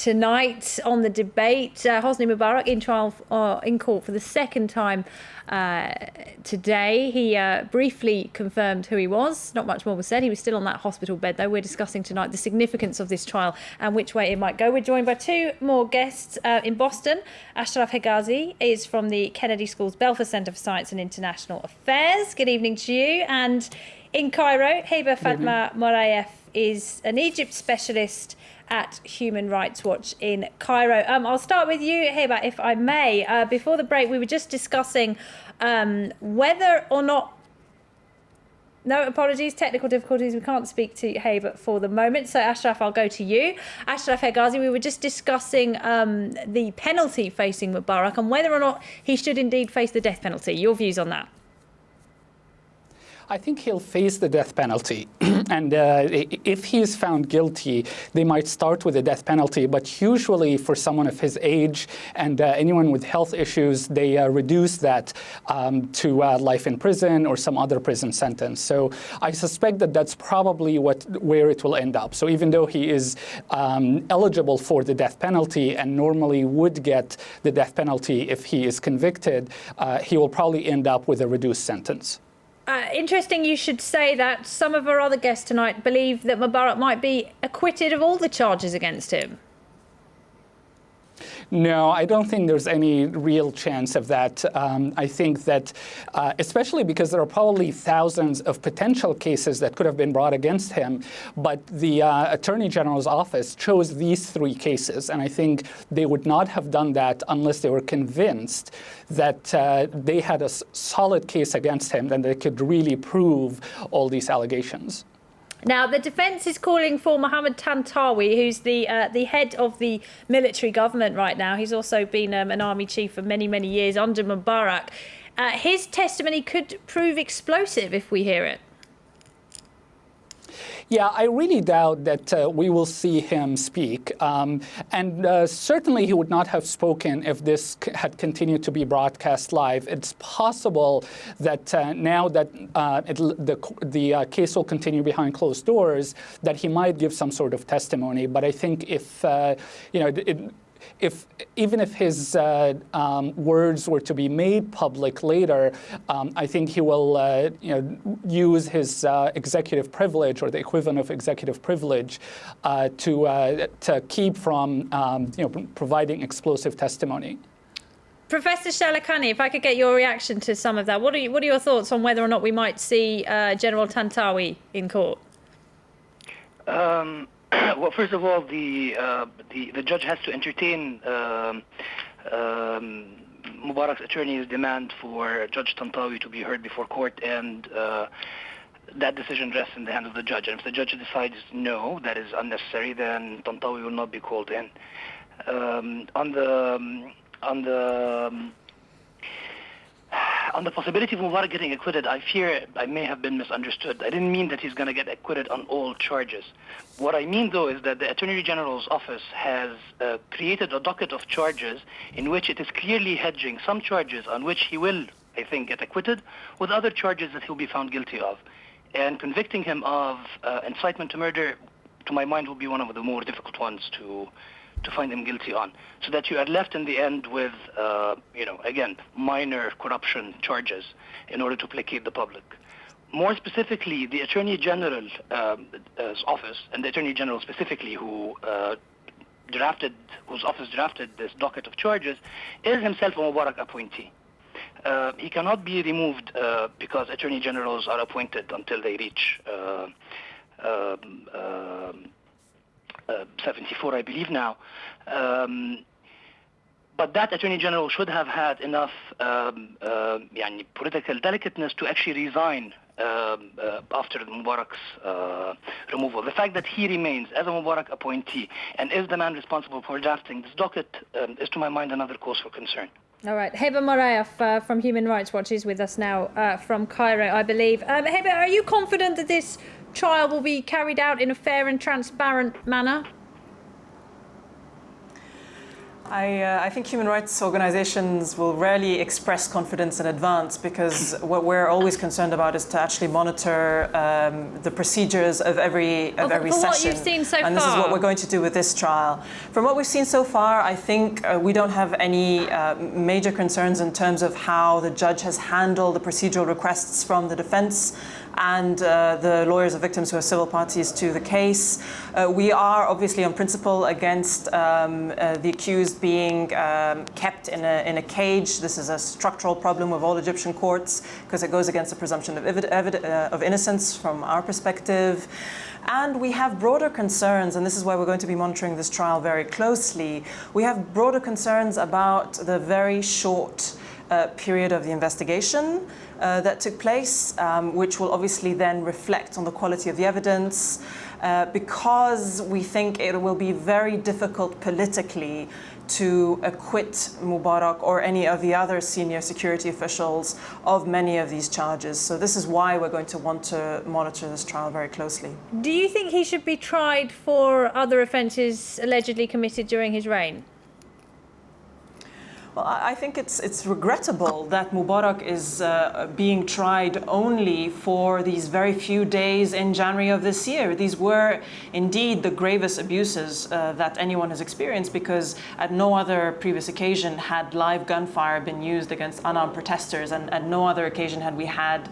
tonight on the debate. Hosni Mubarak in trial in court for the second time today. He briefly confirmed who he was. Not much more was said. He was still on that hospital bed, though. We're discussing tonight the significance of this trial and which way it might go. We're joined by two more guests in Boston. Ashraf Hegazi is from the Kennedy School's Belfer Centre for Science and International Affairs. Good evening to you. And in Cairo, Heba Fatma Moraef is an Egypt specialist at Human Rights Watch in Cairo. I'll start with you, Heba, if I may. Before the break, we were just discussing whether or not... No, apologies, technical difficulties. We can't speak to Heba for the moment. So, Ashraf, I'll go to you. Ashraf Hegazi, we were just discussing the penalty facing Mubarak and whether or not he should indeed face the death penalty. Your views on that? I think he'll face the death penalty. And if he's found guilty, they might start with the death penalty. But usually for someone of his age and anyone with health issues, they reduce that to life in prison or some other prison sentence. So I suspect that that's probably where it will end up. So even though he is eligible for the death penalty and normally would get the death penalty if he is convicted, he will probably end up with a reduced sentence. Interesting you should say that. Some of our other guests tonight believe that Mubarak might be acquitted of all the charges against him. No, I don't think there's any real chance of that. I think that, especially because there are probably thousands of potential cases that could have been brought against him, but the Attorney General's office chose these three cases, and I think they would not have done that unless they were convinced that they had a solid case against him, and they could really prove all these allegations. Now, the defence is calling for Mohammed Tantawi, who's the head of the military government right now. He's also been an army chief for many, many years under Mubarak. His testimony could prove explosive if we hear it. Yeah, I really doubt that we will see him speak. And certainly he would not have spoken if this had continued to be broadcast live. It's possible that now that the case will continue behind closed doors, that he might give some sort of testimony. But I think if, even if his words were to be made public later, I think he will use his executive privilege or the equivalent of executive privilege to keep from providing explosive testimony. Professor Shalakani, if I could get your reaction to some of that, what are your thoughts on whether or not we might see General Tantawi in court? Well, first of all, the judge has to entertain Mubarak's attorney's demand for Judge Tantawi to be heard before court, and that decision rests in the hands of the judge. And if the judge decides no, that is unnecessary, then Tantawi will not be called in. On the possibility of Mubarak getting acquitted, I fear I may have been misunderstood. I didn't mean that he's going to get acquitted on all charges. What I mean, though, is that the Attorney General's office has created a docket of charges in which it is clearly hedging some charges on which he will, I think, get acquitted, with other charges that he'll be found guilty of. And convicting him of incitement to murder, to my mind, will be one of the more difficult ones to find him guilty on, so that you are left in the end with, again, minor corruption charges in order to placate the public. More specifically, the Attorney General's office, and the Attorney General specifically, whose office drafted this docket of charges, is himself a Mubarak appointee. He cannot be removed because Attorney Generals are appointed until they reach 74, I believe now. But that Attorney General should have had enough political delicateness to actually resign after Mubarak's removal. The fact that he remains as a Mubarak appointee and is the man responsible for drafting this docket is, to my mind, another cause for concern. All right. Heba Moraef from Human Rights Watch is with us now from Cairo, I believe. Heba, are you confident that this trial will be carried out in a fair and transparent manner? I think human rights organizations will rarely express confidence in advance because what we're always concerned about is to actually monitor the procedures of every session. What you've seen so and this is far. what we're going to do with this trial. From what we've seen so far, I think we don't have any major concerns in terms of how the judge has handled the procedural requests from the defense and the lawyers of victims who are civil parties to the case. We are obviously on principle against the accused being kept in a cage. This is a structural problem with all Egyptian courts because it goes against the presumption of innocence from our perspective. And we have broader concerns, and this is why we're going to be monitoring this trial very closely. We have broader concerns about the very short period of the investigation that took place, which will obviously then reflect on the quality of the evidence, because we think it will be very difficult politically to acquit Mubarak or any of the other senior security officials of many of these charges. So this is why we're going to want to monitor this trial very closely. Do you think he should be tried for other offences allegedly committed during his reign? Well, I think it's regrettable that Mubarak is being tried only for these very few days in January of this year. These were indeed the gravest abuses that anyone has experienced, because at no other previous occasion had live gunfire been used against unarmed protesters, and at no other occasion had we had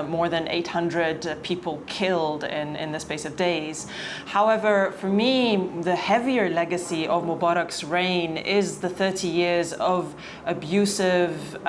more than 800 people killed in the space of days. However, for me, the heavier legacy of Mubarak's reign is the 30 years of abusive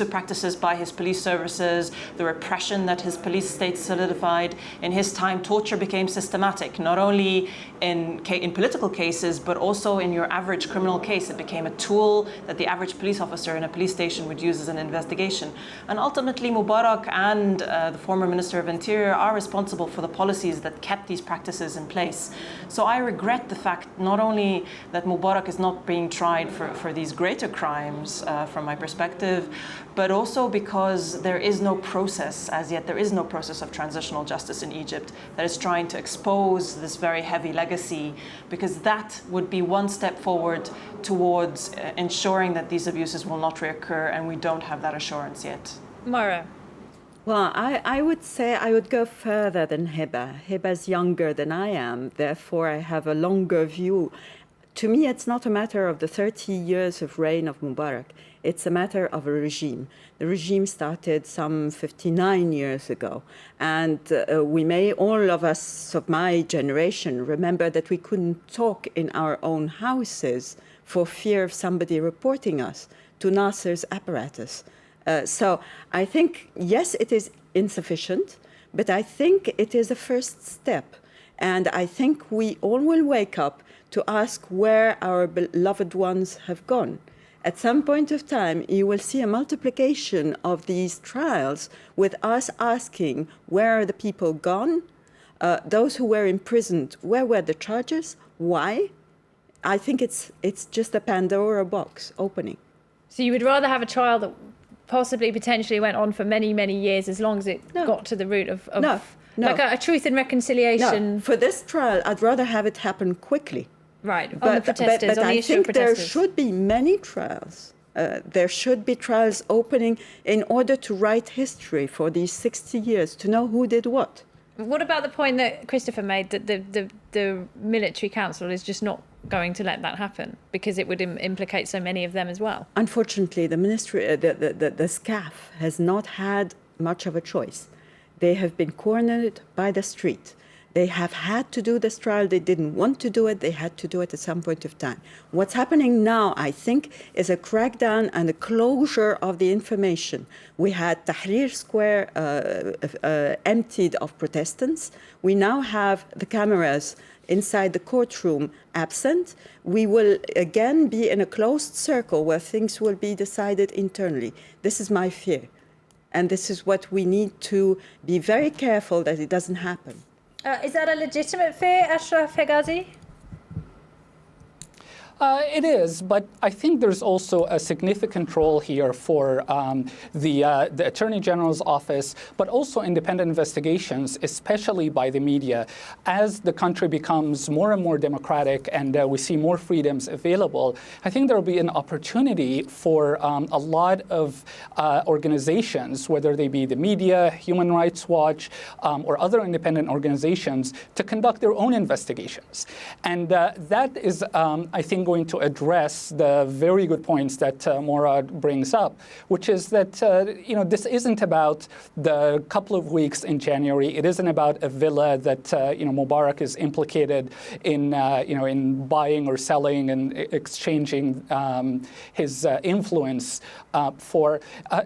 practices by his police services, the repression that his police state solidified. In his time, torture became systematic, not only in political cases, but also in your average criminal case. It became a tool that the average police officer in a police station would use as an investigation. And ultimately, Mubarak and the former Minister of Interior are responsible for the policies that kept these practices in place. So I regret the fact not only that Mubarak is not being tried for these greater crimes from my perspective, but also because there is no process as yet. There is no process of transitional justice in Egypt that is trying to expose this very heavy legacy, because that would be one step forward towards ensuring that these abuses will not reoccur, and we don't have that assurance yet. Moira. Well, I would say I would go further than Hiba. Hiba's younger than I am, therefore I have a longer view. To me, it's not a matter of the 30 years of reign of Mubarak. It's a matter of a regime. The regime started some 59 years ago. And we may, all of us of my generation, remember that we couldn't talk in our own houses for fear of somebody reporting us to Nasser's apparatus. So I think, yes, it is insufficient, but I think it is a first step. And I think we all will wake up to ask where our beloved ones have gone. At some point of time, you will see a multiplication of these trials with us asking, where are the people gone? Those who were imprisoned, where were the charges? Why? I think it's just a Pandora box opening. So you would rather have a trial that possibly, potentially went on for many, many years, as long as it got to the root of No. like a truth and reconciliation? No, for this trial, I'd rather have it happen quickly. Right, on the protesters, on the issue of protesters. There should be many trials. There should be trials opening in order to write history for these 60 years, to know who did what. What about the point that Christopher made, that the military council is just not going to let that happen because it would implicate so many of them as well? Unfortunately, the ministry, the SCAF has not had much of a choice. They have been cornered by the street. They have had to do this trial. They didn't want to do it. They had to do it at some point of time. What's happening now, I think, is a crackdown and a closure of the information. We had Tahrir Square emptied of protestants. We now have the cameras inside the courtroom absent. We will again be in a closed circle where things will be decided internally. This is my fear. And this is what we need to be very careful that it doesn't happen. Is that a legitimate fear, Ashraf Hegazi? It is, but I think there's also a significant role here for the Attorney General's office, but also independent investigations, especially by the media. As the country becomes more and more democratic and we see more freedoms available, I think there will be an opportunity for a lot of organizations, whether they be the media, Human Rights Watch, or other independent organizations, to conduct their own investigations. And that is, I think, going to address the very good points that Morad brings up, which is that this isn't about the couple of weeks in January. It isn't about a villa that Mubarak is implicated in in buying or selling and exchanging his influence for.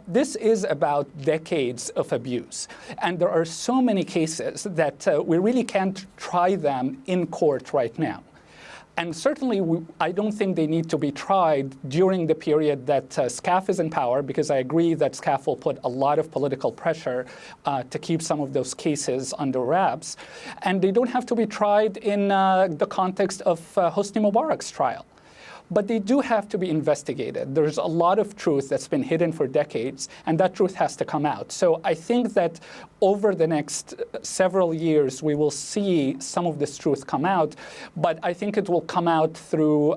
This is about decades of abuse, and there are so many cases that we really can't try them in court right now. And certainly, I don't think they need to be tried during the period that SCAF is in power, because I agree that SCAF will put a lot of political pressure to keep some of those cases under wraps. And they don't have to be tried in the context of Hosni Mubarak's trial. But they do have to be investigated. There's a lot of truth that's been hidden for decades, and that truth has to come out. So I think that over the next several years, we will see some of this truth come out, but I think it will come out through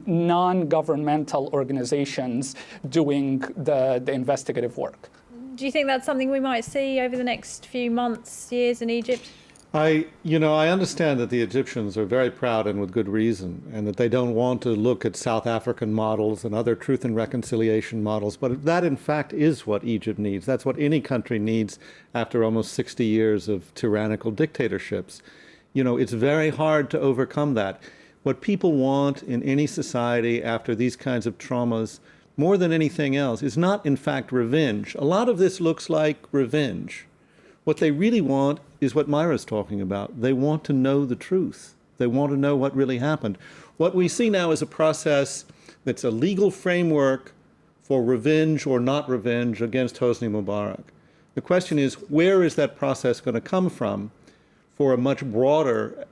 non-governmental organizations doing the investigative work. Do you think that's something we might see over the next few months, years in Egypt? I understand that the Egyptians are very proud, and with good reason, and that they don't want to look at South African models and other truth and reconciliation models. But that, in fact, is what Egypt needs. That's what any country needs after almost 60 years of tyrannical dictatorships. It's very hard to overcome that. What people want in any society after these kinds of traumas, more than anything else, is not, in fact, revenge. A lot of this looks like revenge. What they really want is what Myra's talking about. They want to know the truth. They want to know what really happened. What we see now is a process that's a legal framework for revenge or not revenge against Hosni Mubarak. The question is, where is that process going to come from for a much broader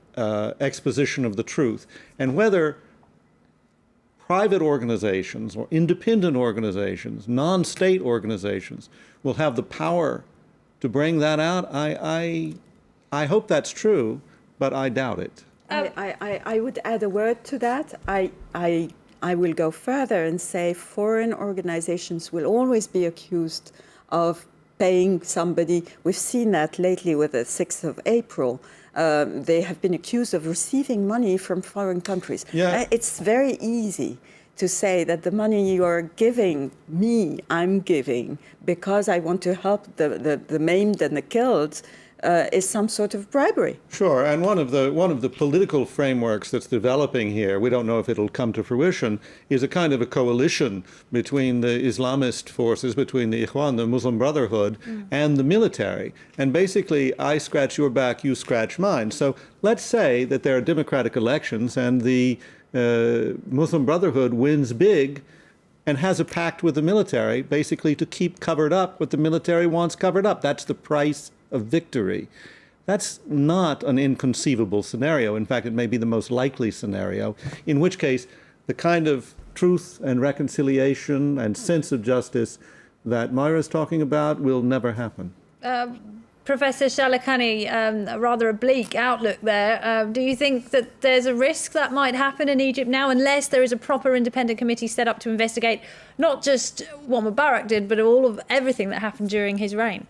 exposition of the truth? And whether private organizations or independent organizations, non-state organizations, will have the power to bring that out, I hope that's true, but I doubt it. I would add a word to that. I will go further and say foreign organizations will always be accused of paying somebody. We've seen that lately with the 6th of April. They have been accused of receiving money from foreign countries. Yeah. It's very easy to say that the money you are giving me, I'm giving because I want to help the maimed and the killed, is some sort of bribery. Sure, and one of the political frameworks that's developing here, we don't know if it'll come to fruition, is a kind of a coalition between the Islamist forces, between the Ikhwan, the Muslim Brotherhood, and the military. And basically, I scratch your back, you scratch mine. So let's say that there are democratic elections and the Muslim Brotherhood wins big and has a pact with the military, basically to keep covered up what the military wants covered up. That's the price of victory. That's not an inconceivable scenario. In fact, it may be the most likely scenario, in which case the kind of truth and reconciliation and sense of justice that Myra's talking about will never happen. Professor Shalakani, a rather bleak outlook there. Do you think that there's a risk that might happen in Egypt now, unless there is a proper independent committee set up to investigate not just what Mubarak did, but all of everything that happened during his reign?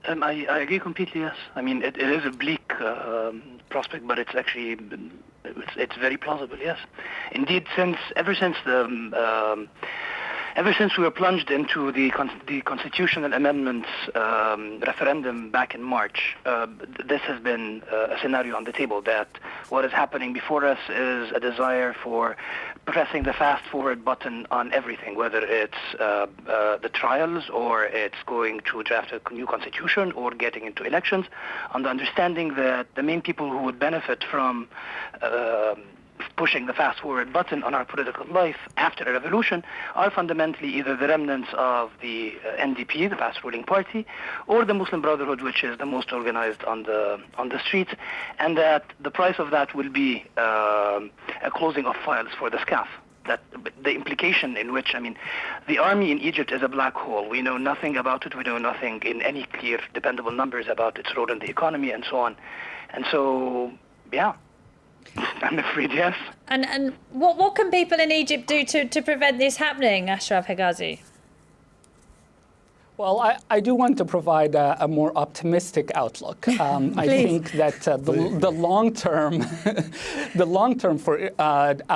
I agree completely, yes. I mean, it is a bleak prospect, but it's actually, it's very plausible, yes. Indeed, ever since we were plunged into the constitutional amendments referendum back in March, this has been a scenario on the table, that what is happening before us is a desire for pressing the fast-forward button on everything, whether it's the trials or it's going to draft a new constitution or getting into elections, on the understanding that the main people who would benefit from pushing the fast-forward button on our political life after a revolution are fundamentally either the remnants of the NDP, the past ruling party, or the Muslim Brotherhood, which is the most organized on the streets, and that the price of that will be a closing of files for the SCAF. That the implication in which, the army in Egypt is a black hole. We know nothing about it. We know nothing in any clear, dependable numbers about its role in the economy and so on. And so, yeah, I'm afraid yes. And what can people in Egypt do to prevent this happening, Ashraf Hegazi? Well, I do want to provide a more optimistic outlook. I think that the long term, the long-term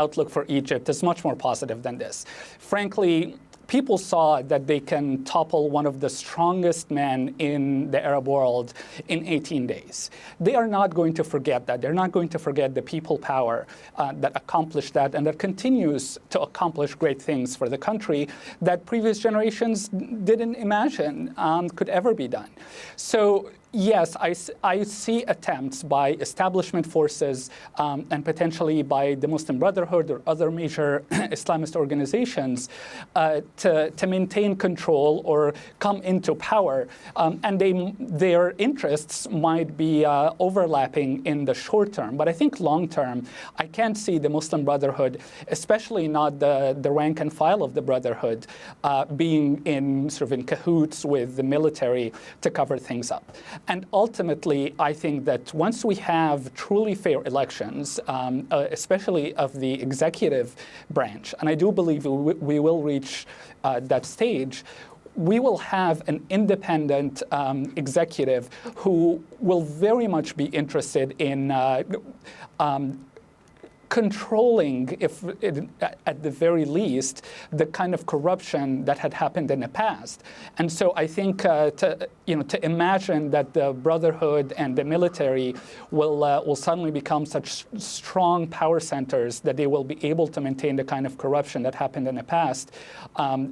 outlook for Egypt is much more positive than this. Frankly, people saw that they can topple one of the strongest men in the Arab world in 18 days. They are not going to forget that. They're not going to forget the people power that accomplished that and that continues to accomplish great things for the country that previous generations didn't imagine could ever be done. So yes, I see attempts by establishment forces and potentially by the Muslim Brotherhood or other major Islamist organizations to maintain control or come into power. And their interests might be overlapping in the short term. But I think long term, I can't see the Muslim Brotherhood, especially not the rank and file of the Brotherhood, being in cahoots with the military to cover things up. And ultimately, I think that once we have truly fair elections, especially of the executive branch, and I do believe we will reach that stage, we will have an independent executive who will very much be interested in controlling, at the very least, the kind of corruption that had happened in the past. And so I think to imagine that the Brotherhood and the military will suddenly become such strong power centers that they will be able to maintain the kind of corruption that happened in the past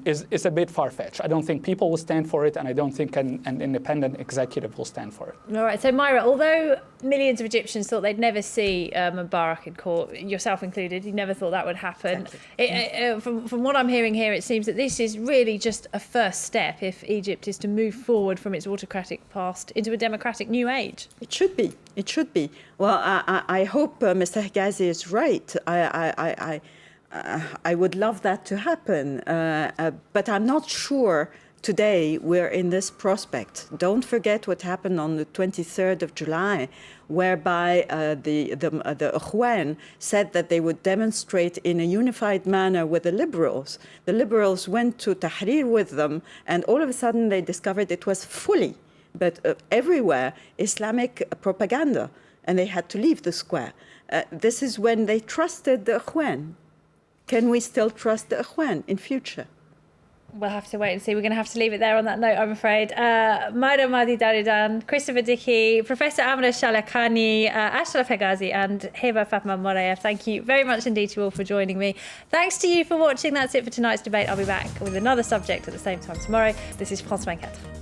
is a bit far-fetched. I don't think people will stand for it, and I don't think an independent executive will stand for it. All right. So, Myra, although millions of Egyptians thought they'd never see Mubarak in court, yourself included, you never thought that would happen. From what I'm hearing here, it seems that this is really just a first step if Egypt is to move forward from its autocratic past into a democratic new age. It should be. It should be. Well, I hope Mr. Hegazi is right. I would love that to happen, but I'm not sure today we're in this prospect. Don't forget what happened on the 23rd of July, whereby the Ikhwan said that they would demonstrate in a unified manner with the liberals. The liberals went to Tahrir with them, and all of a sudden they discovered it was fully, but everywhere, Islamic propaganda, and they had to leave the square. This is when they trusted the Ikhwan. Can we still trust the Ikhwan in future? We'll have to wait and see. We're going to have to leave it there on that note, I'm afraid. Myra Mahdi Daridan, Christopher Dickey, Professor Amra Shalakani, Ashraf Hegazi, and Heba Fatma Morayev. Thank you very much indeed to you all for joining me. Thanks to you for watching. That's it for tonight's debate. I'll be back with another subject at the same time tomorrow. This is France 24.